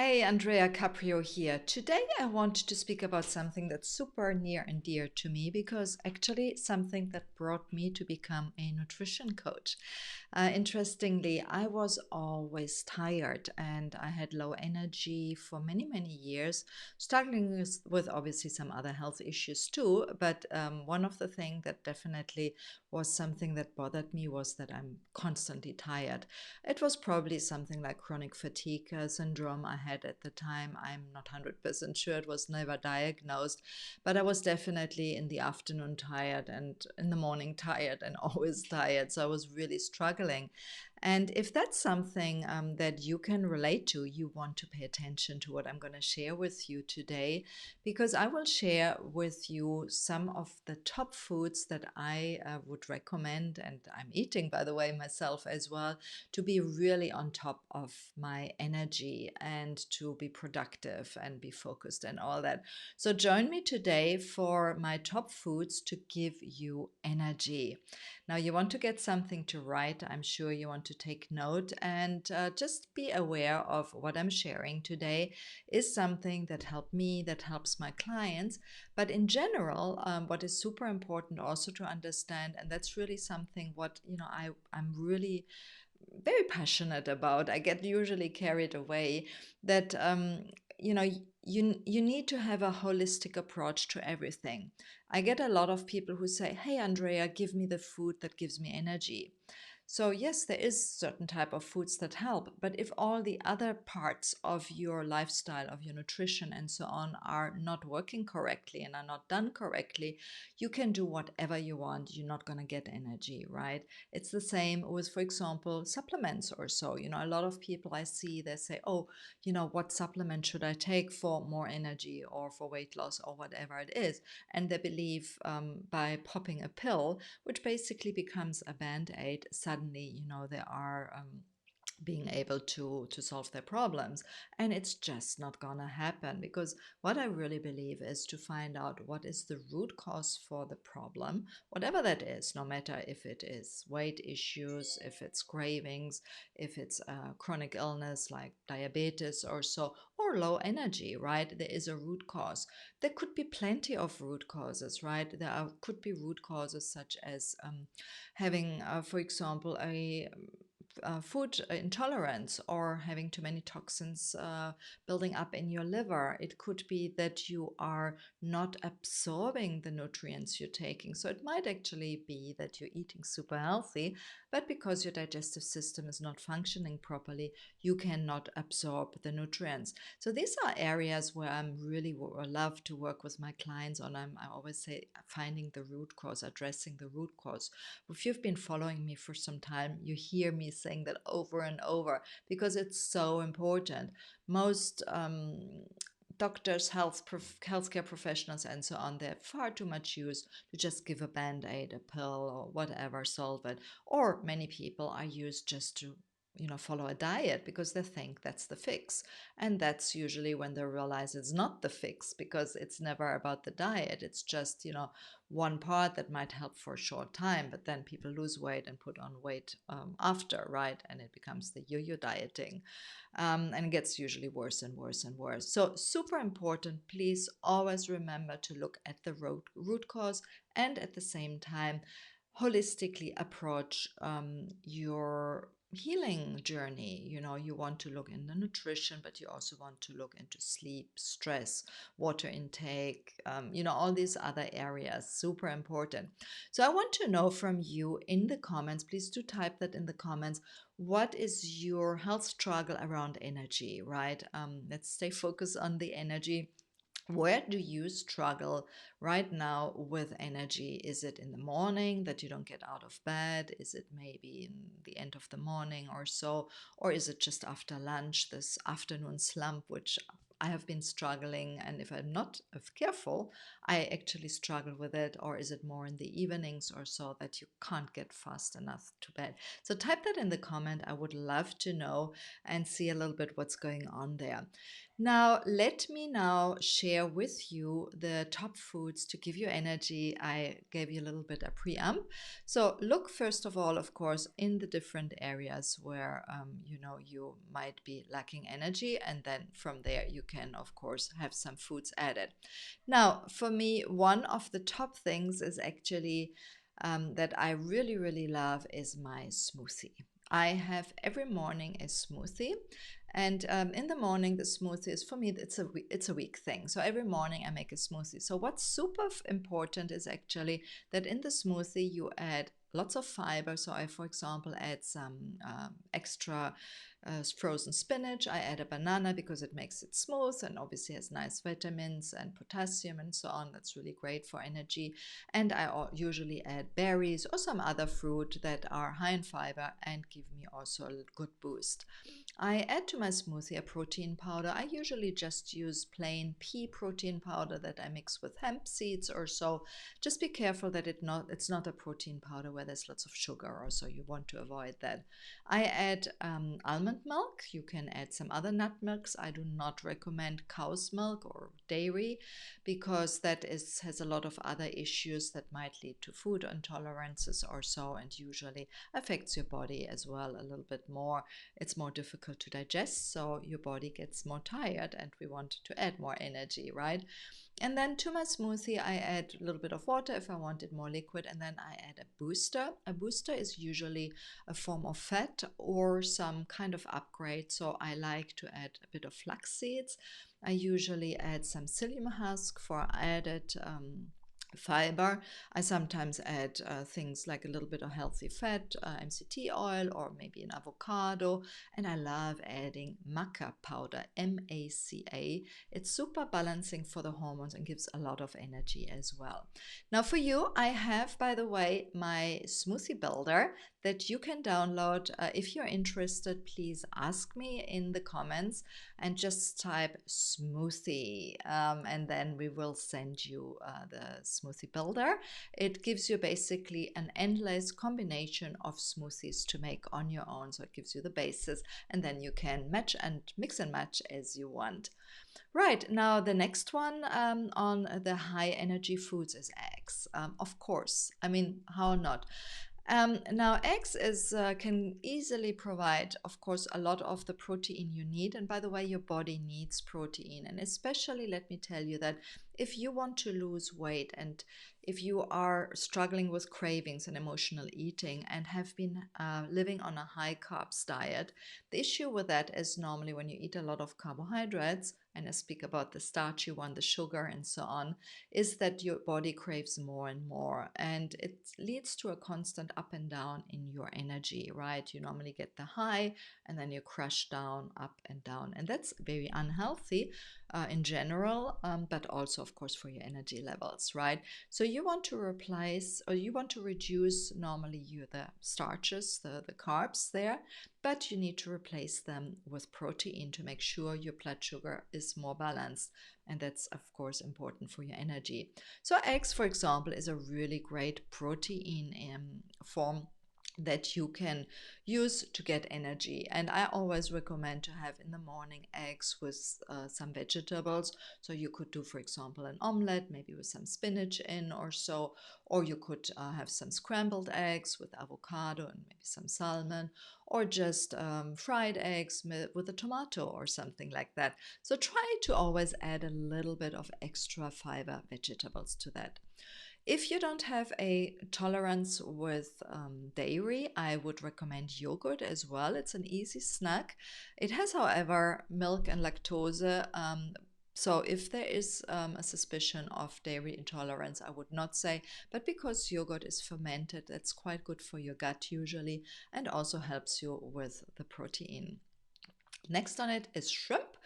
Hey, Andrea Caprio here. Today I want to speak about something that's super near and dear to me because actually something that brought me to become a nutrition coach. Interestingly, I was always tired and I had low energy for many, many years, struggling with obviously some other health issues too. But one of the things that definitely was something that bothered me was that I'm constantly tired. It was probably something like chronic fatigue syndrome I had at the time. I'm not 100% sure. It was never diagnosed, but I was definitely in the afternoon tired and in the morning tired and always tired. So I was really struggling. And if that's something that you can relate to, you want to pay attention to what I'm going to share with you today, because I will share with you some of the top foods that I would recommend, and I'm eating, by the way, myself as well, to be really on top of my energy and to be productive and be focused and all that. So join me today for my top foods to give you energy. Now, you want to get something to write. I'm sure you want to take note and just be aware of what I'm sharing today is something that helped me, that helps my clients. But in general, what is super important also to understand, and that's really something what I'm really very passionate about. I get usually carried away that you need to have a holistic approach to everything. I get a lot of people who say, "Hey Andrea, give me the food that gives me energy." So yes, there is certain type of foods that help, but if all the other parts of your lifestyle, of your nutrition and so on are not working correctly and are not done correctly, you can do whatever you want. You're not going to get energy, right? It's the same with, for example, supplements or so. A lot of people I see, they say, "Oh, what supplement should I take for more energy or for weight loss or whatever it is?" And they believe by popping a pill, which basically becomes a band-aid, suddenly, they are being able to solve their problems. And it's just not gonna happen, because what I really believe is to find out what is the root cause for the problem, whatever that is, no matter if it is weight issues, if it's cravings, if it's a chronic illness like diabetes or so, or low energy, right? There is a root cause. There could be plenty of root causes, right? Could be root causes such as having, for example, a food intolerance, or having too many toxins building up in your liver. It could be that you are not absorbing the nutrients you're taking. So it might actually be that you're eating super healthy, but because your digestive system is not functioning properly, you cannot absorb the nutrients. So these are areas where I'm really love to work with my clients on. I always say finding the root cause, addressing the root cause. If you've been following me for some time, you hear me saying that over and over because it's so important. Most doctors, healthcare professionals, and so on, they're far too much used to just give a band-aid, a pill, or whatever, solve it. Or many people are used just to follow a diet because they think that's the fix. And that's usually when they realize it's not the fix, because it's never about the diet. It's just, one part that might help for a short time, but then people lose weight and put on weight after, right? And it becomes the yo-yo dieting. And it gets usually worse and worse and worse. So super important, please always remember to look at the root cause, and at the same time, holistically approach your healing journey. You want to look into nutrition, but you also want to look into sleep, stress, water intake, all these other areas, super important. So I want to know from you in the comments, please do type that in the comments, what is your health struggle around energy, right? Let's stay focused on the energy. Where do you struggle right now with energy? Is it in the morning that you don't get out of bed? Is it maybe in the end of the morning or so? Or is it just after lunch, this afternoon slump, which I have been struggling, and if I'm not careful, I actually struggle with it? Or is it more in the evenings or so that you can't get fast enough to bed? So type that in the comment. I would love to know and see a little bit what's going on there. Now, let me now share with you the top foods to give you energy. I gave you a little bit of preamp. So look first of all, of course, in the different areas where you might be lacking energy, and then from there you can, of course, have some foods added. Now, for me, one of the top things is actually that I really, really love is my smoothie. I have every morning a smoothie, and in the morning the smoothie is, for me, it's a week thing. So every morning I make a smoothie. So what's super important is actually that in the smoothie you add lots of fiber. So I, for example, add some extra frozen spinach. I add a banana because it makes it smooth and obviously has nice vitamins and potassium and so on. That's really great for energy. And I usually add berries or some other fruit that are high in fiber and give me also a good boost. I add to my smoothie a protein powder. I usually just use plain pea protein powder that I mix with hemp seeds or so. Just be careful that it's not a protein powder where there's lots of sugar or so. You want to avoid that. I add almond milk. You can add some other nut milks. I do not recommend cow's milk or dairy because has a lot of other issues that might lead to food intolerances or so, and usually affects your body as well a little bit more. It's more difficult to digest, so your body gets more tired, and we want to add more energy, right? And then to my smoothie, I add a little bit of water if I want it more liquid, and then I add a booster. A booster is usually a form of fat or some kind of upgrade, so I like to add a bit of flax seeds. I usually add some psyllium husk for added fiber. I sometimes add things like a little bit of healthy fat, MCT oil, or maybe an avocado. And I love adding maca powder, MACA. It's super balancing for the hormones and gives a lot of energy as well. Now for you, I have, by the way, my smoothie builder that you can download. If you're interested, please ask me in the comments and just type smoothie, and then we will send you the smoothie builder. It gives you basically an endless combination of smoothies to make on your own. So it gives you the basis, and then you can match and mix and match as you want. Right, now the next one on the high energy foods is eggs. Of course, I mean, how not? Now, eggs can easily provide, of course, a lot of the protein you need. And by the way, your body needs protein. And especially, let me tell you that if you want to lose weight and if you are struggling with cravings and emotional eating and have been living on a high carbs diet, the issue with that is normally when you eat a lot of carbohydrates, and I speak about the starchy one, the sugar, and so on, is that your body craves more and more, and it leads to a constant up and down in your energy, right? You normally get the high and then you crash down, up and down, and that's very unhealthy in general, but also, of course, for your energy levels, right? So you want to replace, or you want to reduce normally the starches, the carbs there, but you need to replace them with protein to make sure your blood sugar is more balanced. And that's, of course, important for your energy. So eggs, for example, is a really great protein form that you can use to get energy. And I always recommend to have in the morning eggs with some vegetables. So you could do, for example, an omelette, maybe with some spinach in or so, or you could have some scrambled eggs with avocado and maybe some salmon, or just fried eggs with a tomato or something like that. So try to always add a little bit of extra fiber vegetables to that. If you don't have a tolerance with dairy, I would recommend yogurt as well. It's an easy snack. It has, however, milk and lactose. So if there is a suspicion of dairy intolerance, I would not say, but because yogurt is fermented, that's quite good for your gut usually, and also helps you with the protein. Next on it is shrimp,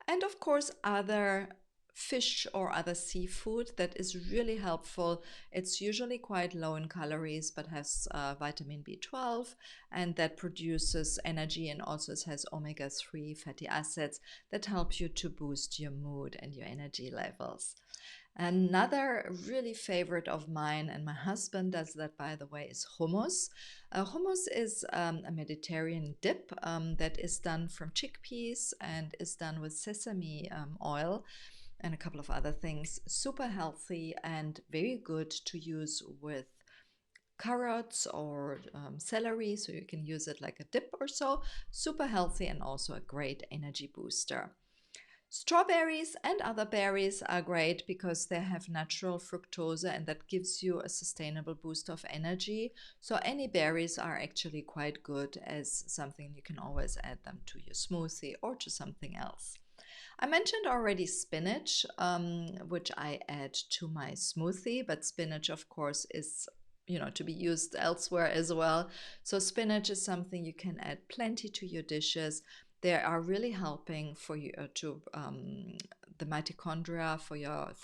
and of course other fish or other seafood that is really helpful. It's usually quite low in calories but has vitamin B12, and that produces energy, and also it has omega-3 fatty acids that help you to boost your mood and your energy levels. Another really favorite of mine, and my husband does that by the way, is hummus. Hummus is a Mediterranean dip that is done from chickpeas and is done with sesame oil and a couple of other things. Super healthy and very good to use with carrots or celery, so you can use it like a dip or so. Super healthy and also a great energy booster. Strawberries and other berries are great because they have natural fructose, and that gives you a sustainable boost of energy. So any berries are actually quite good as something you can always add them to your smoothie or to something else. I mentioned already spinach, which I add to my smoothie, but spinach, of course, is to be used elsewhere as well. So spinach is something you can add plenty to your dishes. They are really helping for you to the mitochondria for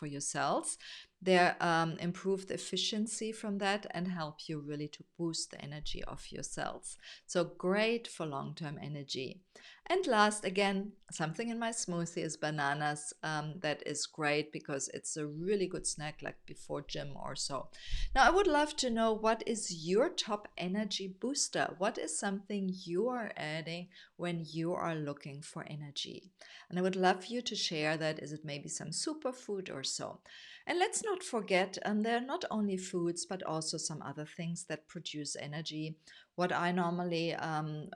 your cells. They improve the efficiency from that and help you really to boost the energy of your cells. So great for long-term energy. And last, again, something in my smoothie is bananas. That is great because it's a really good snack like before gym or so. Now, I would love to know, what is your top energy booster? What is something you are adding when you are looking for energy? And I would love you to share that. Is it maybe some superfood or so? And let's not forget, there are not only foods, but also some other things that produce energy. What I normally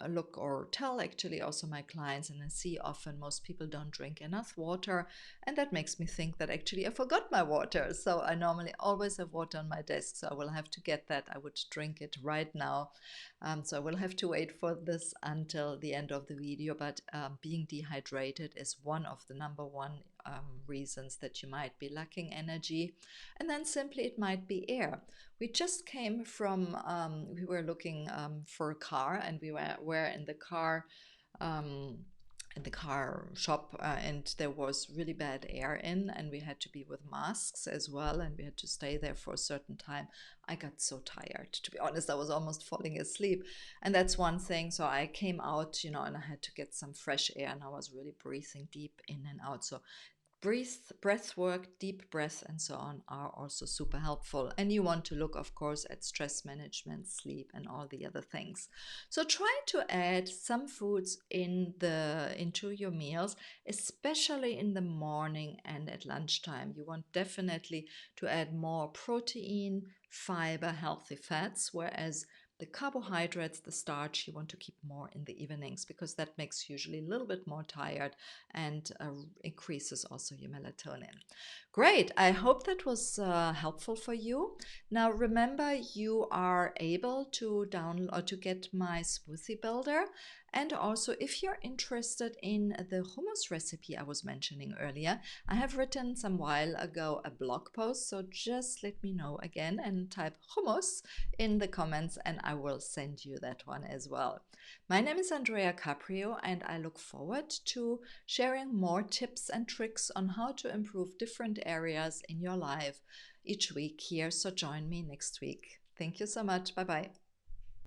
look or tell actually also my clients, and I see often most people don't drink enough water, and that makes me think that actually I forgot my water. So I normally always have water on my desk, so I will have to get that. I would drink it right now. So I will have to wait for this until the end of the video, but being dehydrated is one of the number one reasons that you might be lacking energy. And then simply it might be air. We just came from, we were looking for a car, and we were um, in the car shop, and there was really bad air in, and we had to be with masks as well, and we had to stay there for a certain time. I got so tired, to be honest. I was almost falling asleep, and that's one thing. So I came out, and I had to get some fresh air, and I was really breathing deep in and out. So breath work, deep breath, and so on are also super helpful. And you want to look, of course, at stress management, sleep, and all the other things. So try to add some foods into your meals, especially in the morning and at lunchtime. You want definitely to add more protein, fiber, healthy fats, whereas the carbohydrates, the starch, you want to keep more in the evenings, because that makes you usually a little bit more tired and increases also your melatonin. Great. I hope that was helpful for you. Now remember, you are able to download or to get my smoothie builder. And also, if you're interested in the hummus recipe I was mentioning earlier, I have written some while ago a blog post. So just let me know again and type hummus in the comments, and I will send you that one as well. My name is Andrea Caprio, and I look forward to sharing more tips and tricks on how to improve different areas in your life each week here. So join me next week. Thank you so much. Bye bye.